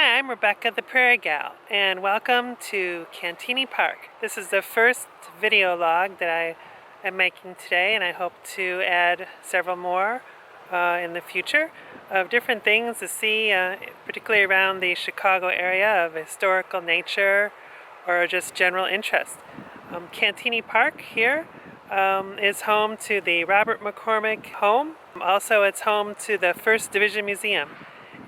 Hi, I'm Rebecca the Prairie Gal, and welcome to Cantigny Park. This is the first video log that I am making today, and I hope to add several more in the future of different things to see, particularly around the Chicago area of historical nature or just general interest. Cantigny Park here is home to the Robert McCormick home. Also, it's home to the First Division Museum.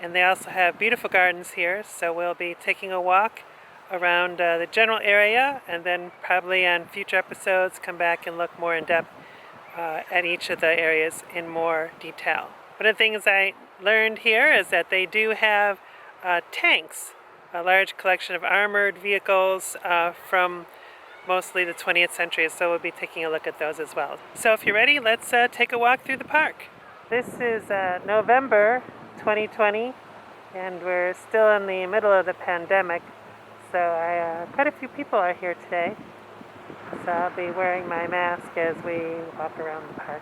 And they also have beautiful gardens here, so we'll be taking a walk around the general area, and then probably on future episodes come back and look more in depth at each of the areas in more detail. One of the things I learned here is that they do have tanks, a large collection of armored vehicles from mostly the 20th century, so we'll be taking a look at those as well. So if you're ready, let's take a walk through the park. This is November 2020, and we're still in the middle of the pandemic, so quite a few people are here today, so I'll be wearing my mask as we walk around the park.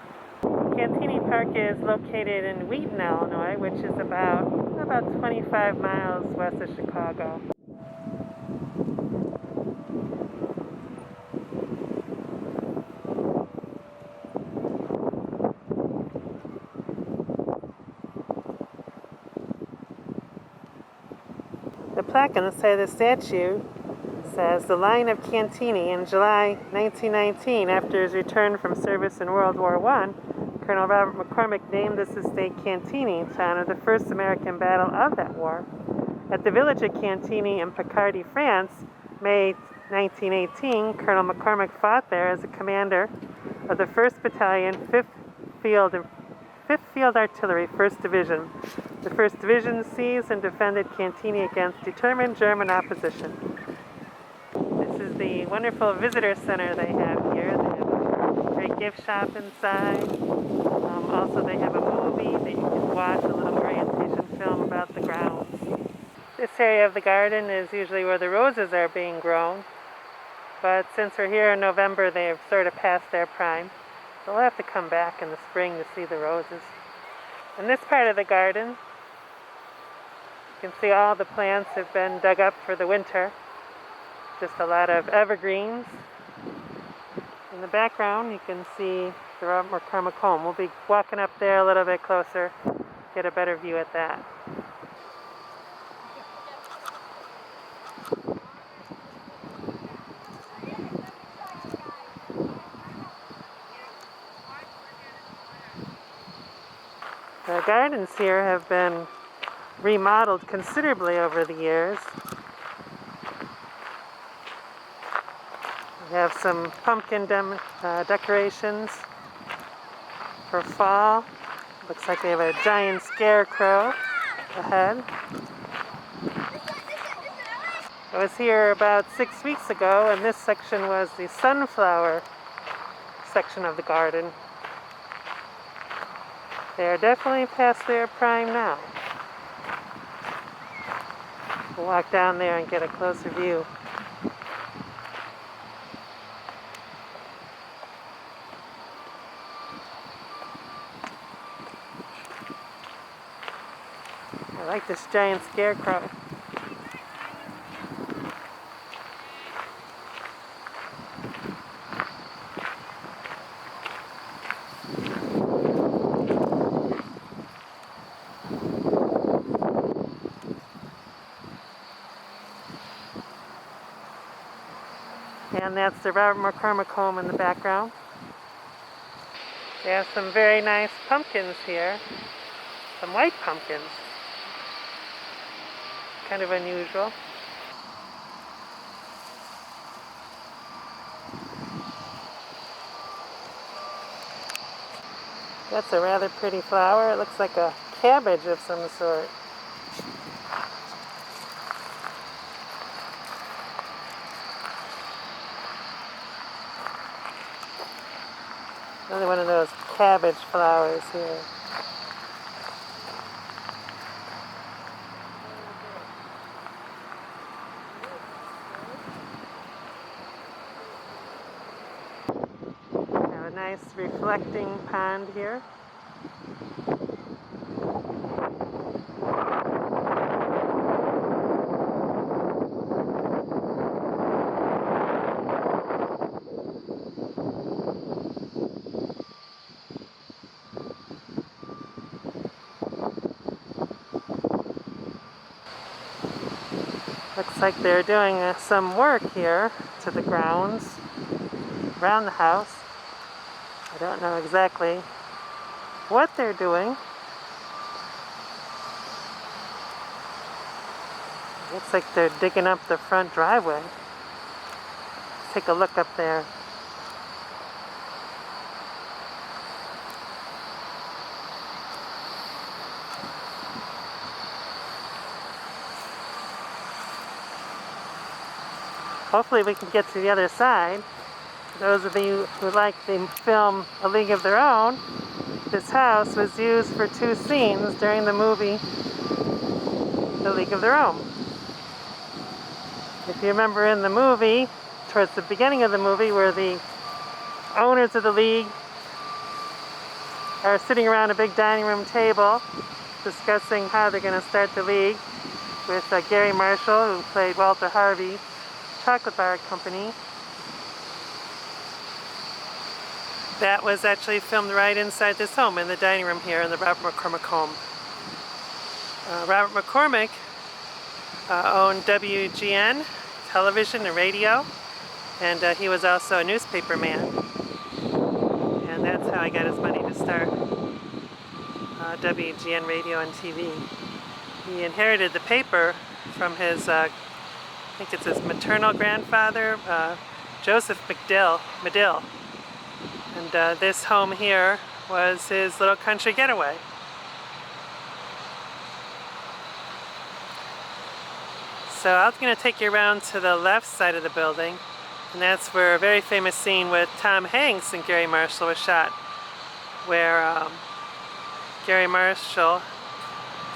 Cantigny Park is located in Wheaton, Illinois, which is about 25 miles west of Chicago. The plaque on the side of the statue says, "The Line of Cantigny." In July 1919, after his return from service in World War I, Colonel Robert McCormick named this estate Cantigny to honor the first American battle of that war. At the village of Cantigny in Picardy, France, May 1918, Colonel McCormick fought there as a commander of the 1st Battalion, 5th Field Artillery, 1st Division. The 1st Division seized and defended Cantigny against determined German opposition. This is the wonderful visitor center they have here. They have a great gift shop inside. Also, they have a movie that you can watch, a little orientation film about the grounds. This area of the garden is usually where the roses are being grown, but since we're here in November, they have sort of passed their prime. So we'll have to come back in the spring to see the roses. In this part of the garden, you can see all the plants have been dug up for the winter. Just a lot of evergreens. In the background, you can see the Robert McCormick home. We'll be walking up there a little bit closer, get a better view at that. The gardens here have been remodeled considerably over the years. We have some pumpkin decorations for fall. Looks like they have a giant scarecrow ahead. I was here about 6 weeks ago, and this section was the sunflower section of the garden. They are definitely past their prime now. We'll walk down there and get a closer view. I like this giant scarecrow. And that's the Robert McCormick home in the background. They have some very nice pumpkins here. Some white pumpkins. Kind of unusual. That's a rather pretty flower. It looks like a cabbage of some sort. Another one of those cabbage flowers here. We have a nice reflecting pond here. Looks like they're doing some work here to the grounds around the house. I don't know exactly what they're doing. Looks like they're digging up the front driveway. Let's take a look up there. Hopefully we can get to the other side. Those of you who like the film A League of Their Own, this house was used for 2 scenes during the movie A League of Their Own. If you remember in the movie, towards the beginning of the movie, where the owners of the league are sitting around a big dining room table discussing how they're going to start the league with Gary Marshall, who played Walter Harvey, chocolate bar company. That was actually filmed right inside this home, in the dining room here in the Robert McCormick home. Robert McCormick owned WGN, television and radio, and he was also a newspaper man. And that's how he got his money to start WGN radio and TV. He inherited the paper from his I think it's his maternal grandfather, Joseph Medill. And this home here was his little country getaway. So I'm going to take you around to the left side of the building, and that's where a very famous scene with Tom Hanks and Gary Marshall was shot, where Gary Marshall,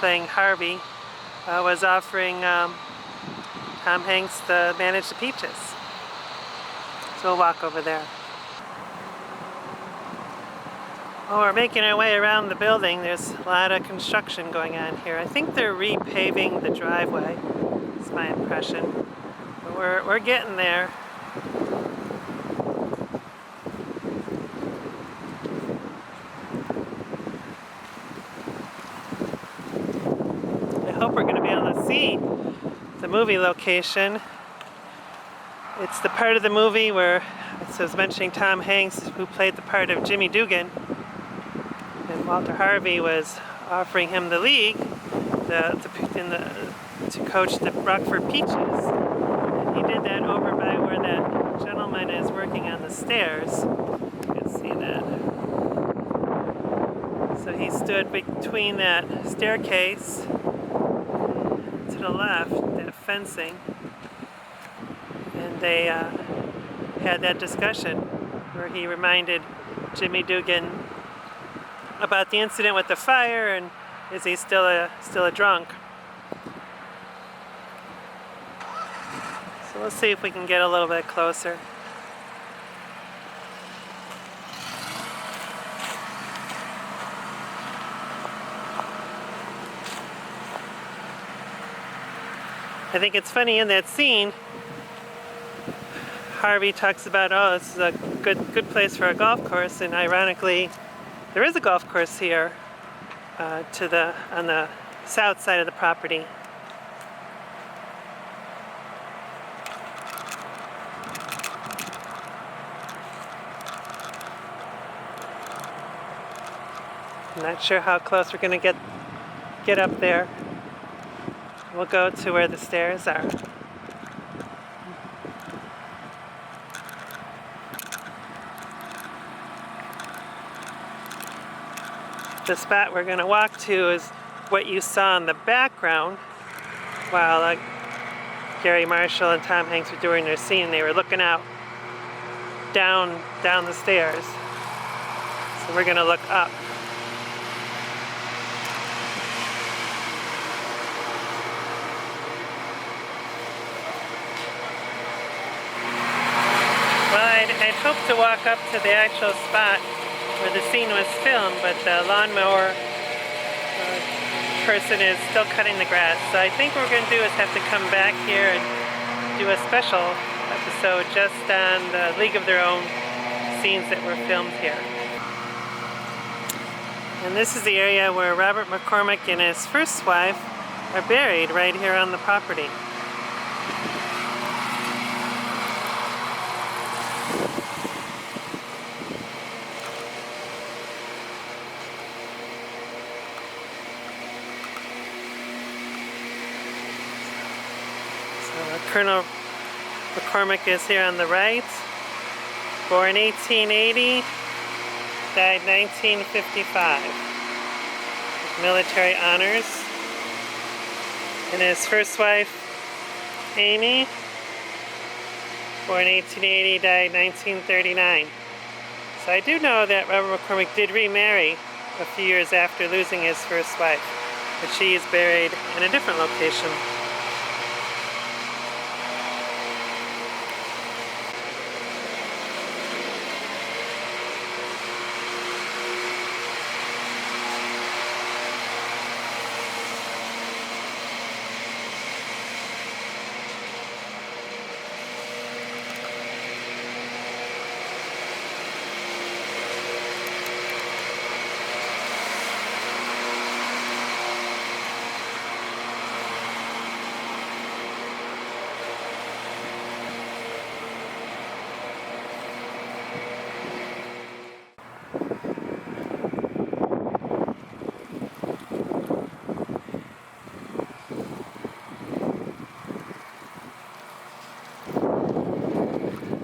playing Harvey, was offering Tom Hanks to manage the Peaches. So we'll walk over there. Well, we're making our way around the building. There's a lot of construction going on here. I think they're repaving the driveway. That's my impression. But we're getting there. I hope we're going to be able to see the movie location. It's the part of the movie where, as I was mentioning, Tom Hanks, who played the part of Jimmy Dugan, and Walter Harvey was offering him the league to coach the Rockford Peaches. And he did that over by where that gentleman is working on the stairs. You can see that. So he stood between that staircase to the left, that fencing, and they had that discussion where he reminded Jimmy Dugan about the incident with the fire, and is he still a drunk? So let's see if we can get a little bit closer. I think it's funny in that scene, Harvey talks about, oh, this is a good place for a golf course, and ironically, there is a golf course here on the south side of the property. I'm not sure how close we're going to get up there. We'll go to where the stairs are. The spot we're going to walk to is what you saw in the background while Gary Marshall and Tom Hanks were doing their scene. They were looking out down the stairs. So we're going to look up. Well, I'd hoped to walk up to the actual spot where the scene was filmed, but the lawnmower person is still cutting the grass. So I think what we're going to do is have to come back here and do a special episode just on the League of Their Own scenes that were filmed here. And this is the area where Robert McCormick and his first wife are buried, right here on the property. Colonel McCormick is here on the right. Born 1880, died 1955. With military honors. And his first wife, Amy, born 1880, died 1939. So I do know that Robert McCormick did remarry a few years after losing his first wife, but she is buried in a different location.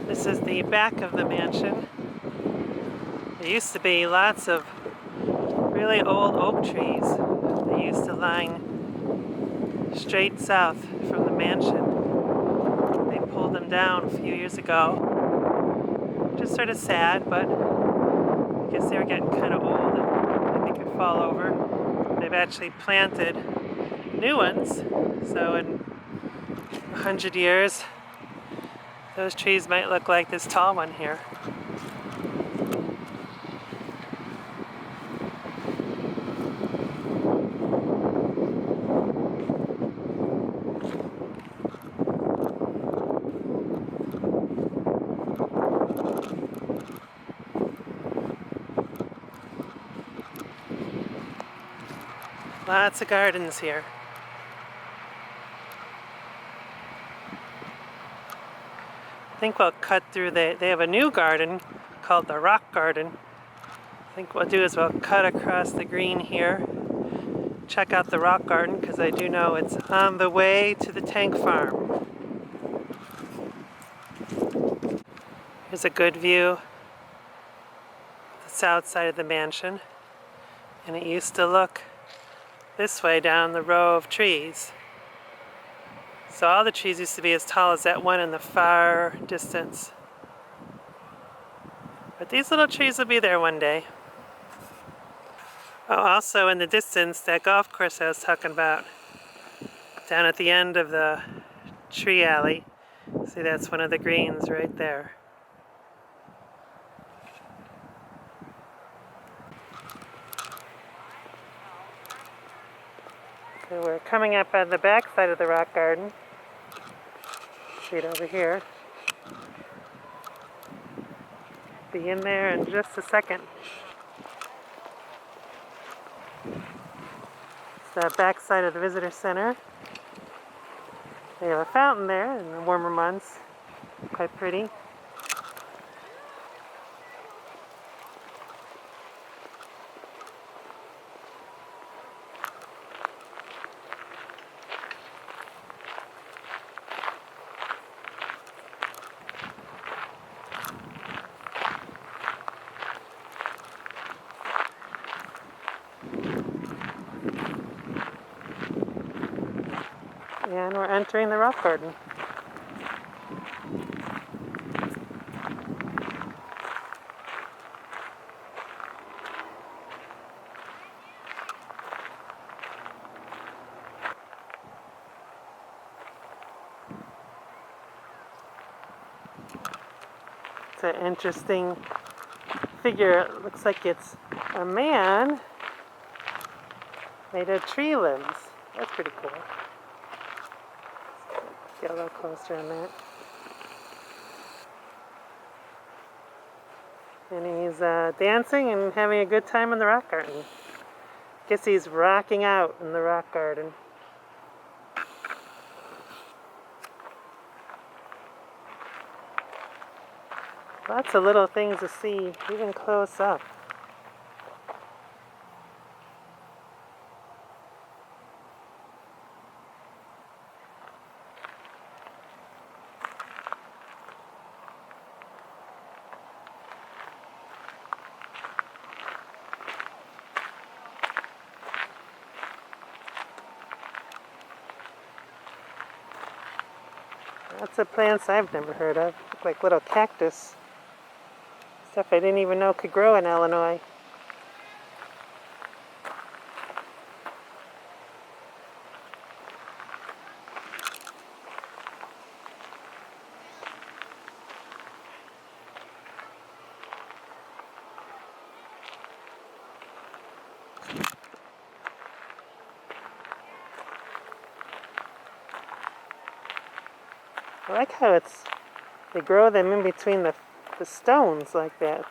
This is the back of the mansion. There used to be lots of really old oak trees. They used to line straight south from the mansion. They pulled them down a few years ago. Just sort of sad, but I guess they were getting kind of old and they could fall over. They've actually planted new ones, so in 100 years those trees might look like this tall one here. Lots of gardens here. I think we'll cut through they have a new garden called the Rock Garden. I think what we'll do is we'll cut across the green here, check out the Rock Garden, because I do know it's on the way to the tank farm. Here's a good view of the south side of the mansion, and it used to look this way down the row of trees. So all the trees used to be as tall as that one in the far distance. But these little trees will be there one day. Oh, also in the distance, that golf course I was talking about, down at the end of the tree alley. See, that's one of the greens right there. So we're coming up on the back side of the rock garden. See it over here. Be in there in just a second. It's the back side of the visitor center. They have a fountain there in the warmer months. Quite pretty. And we're entering the rock garden. It's an interesting figure. It looks like it's a man made of tree limbs. That's pretty cool. Get a little closer on that. And he's dancing and having a good time in the rock garden. Guess he's rocking out in the rock garden. Lots of little things to see, even close up. Lots of plants I've never heard of. Look like little cactus. Stuff I didn't even know could grow in Illinois. I like how they grow them in between the stones like that.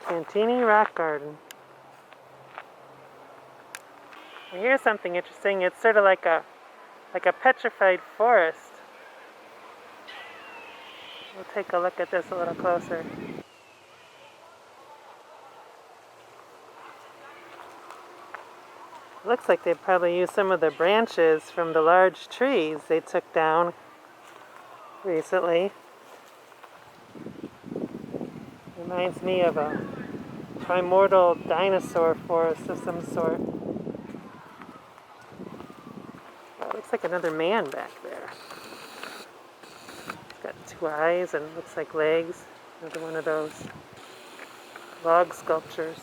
Cantigny Rock Garden. And here's something interesting. It's sort of like a petrified forest. We'll take a look at this a little closer. Looks like they probably used some of the branches from the large trees they took down recently. Reminds me of a primordial dinosaur forest of some sort. Oh, looks like another man back there. He's got two eyes and looks like legs. Another one of those log sculptures.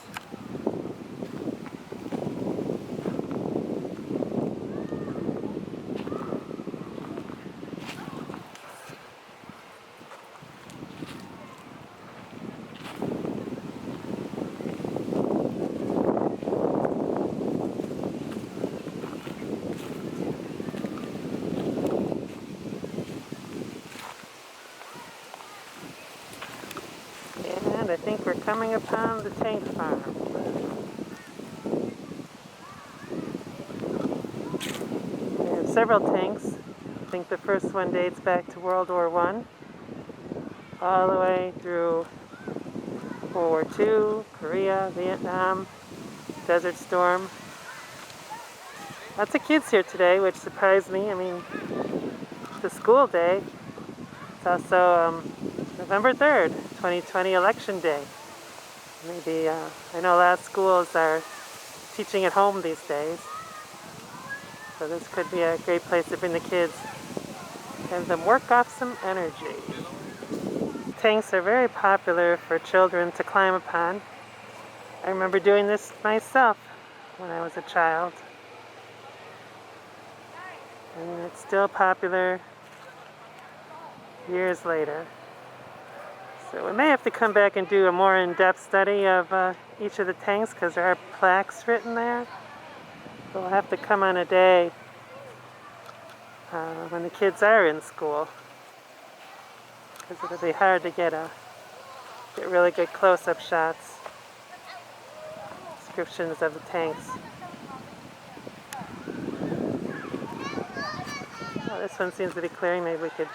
And I think we're coming upon the tank farm. We have several tanks. I think the first one dates back to World War I, all the way through World War II, Korea, Vietnam, Desert Storm. Lots of kids here today, which surprised me. I mean, it's a school day. It's also November 3rd, 2020, Election Day. Maybe, I know a lot of schools are teaching at home these days. So this could be a great place to bring the kids and them work off some energy. Tanks are very popular for children to climb upon. I remember doing this myself when I was a child. And it's still popular years later. So we may have to come back and do a more in-depth study of each of the tanks because there are plaques written there. So we'll have to come on a day when the kids are in school, because it'll be hard to get really good close-up shots, descriptions of the tanks. Oh, this one seems to be clearing. Maybe we could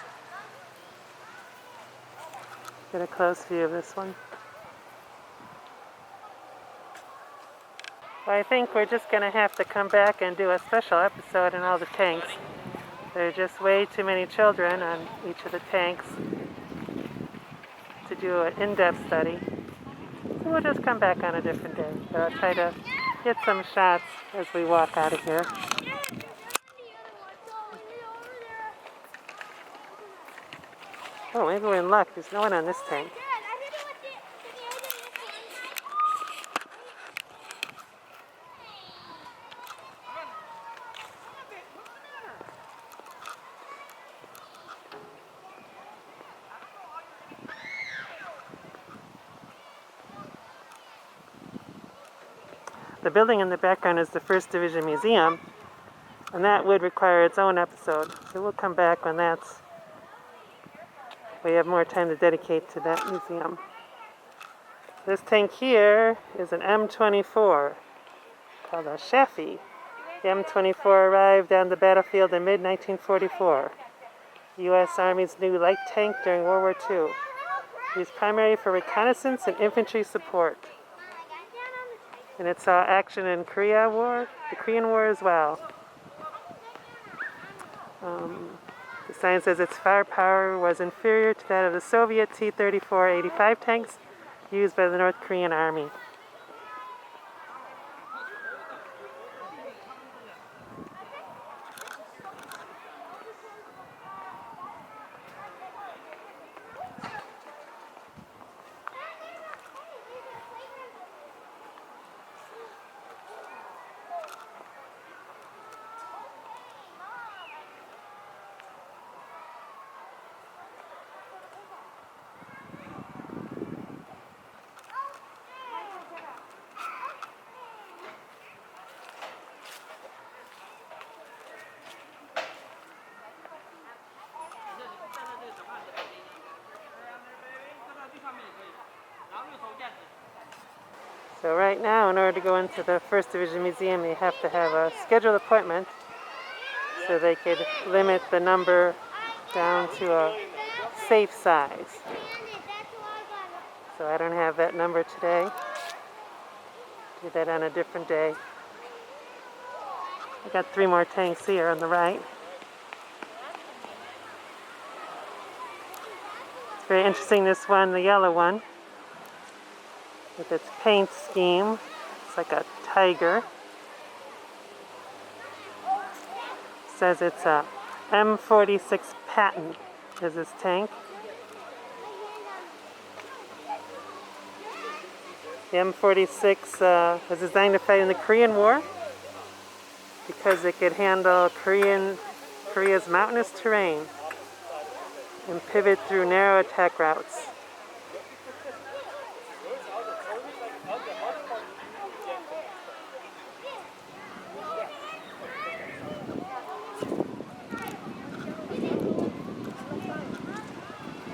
get a close view of this one. Well, I think we're just going to have to come back and do a special episode on all the tanks. There are just way too many children on each of the tanks to do an in-depth study. So we'll just come back on a different day. But I'll try to get some shots as we walk out of here. Oh, maybe we're in luck. There's no one on this tank. The building in the background is the 1st Division Museum, and that would require its own episode. So we'll come back when we have more time to dedicate to that museum. This tank here is an M24 called a Chaffee. The M24 arrived on the battlefield in mid-1944. The U.S. Army's new light tank during World War II. Used primarily for reconnaissance and infantry support. And it saw action in Korea War, the Korean War as well. The sign says its firepower was inferior to that of the Soviet T-34-85 tanks used by the North Korean Army. So right now, in order to go into the 1st Division Museum, you have to have a scheduled appointment so they could limit the number down to a safe size. So I don't have that number today. Do that on a different day. I got 3 more tanks here on the right. It's very interesting, this one, the yellow one, with its paint scheme. It's like a tiger. It says it's a M46 Patton is this tank. The M46 was designed to fight in the Korean War because it could handle Korea's mountainous terrain and pivot through narrow attack routes.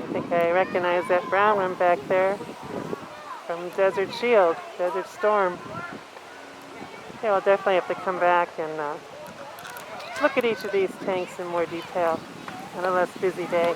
I think I recognize that brown one back there from Desert Shield, Desert Storm. Yeah, we'll definitely have to come back and look at each of these tanks in more detail on a less busy day.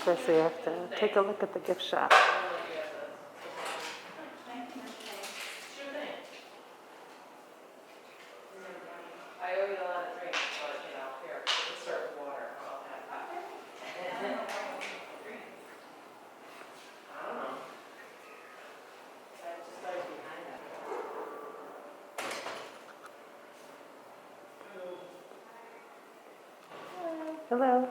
First we have to take a look at the gift shop. Hello.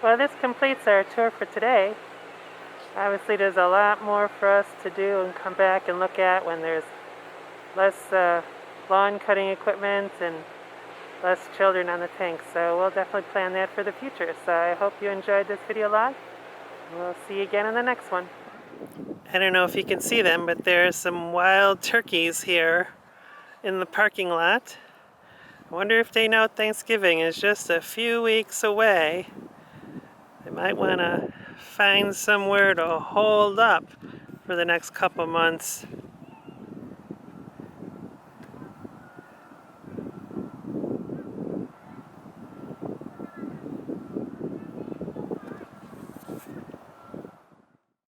Well, this completes our tour for today. Obviously, there's a lot more for us to do and come back and look at when there's less lawn cutting equipment and less children on the tank. So we'll definitely plan that for the future. So I hope you enjoyed this video log. We'll see you again in the next one. I don't know if you can see them, but there's some wild turkeys here in the parking lot. I wonder if they know Thanksgiving is just a few weeks away. They might want to find somewhere to hold up for the next couple months.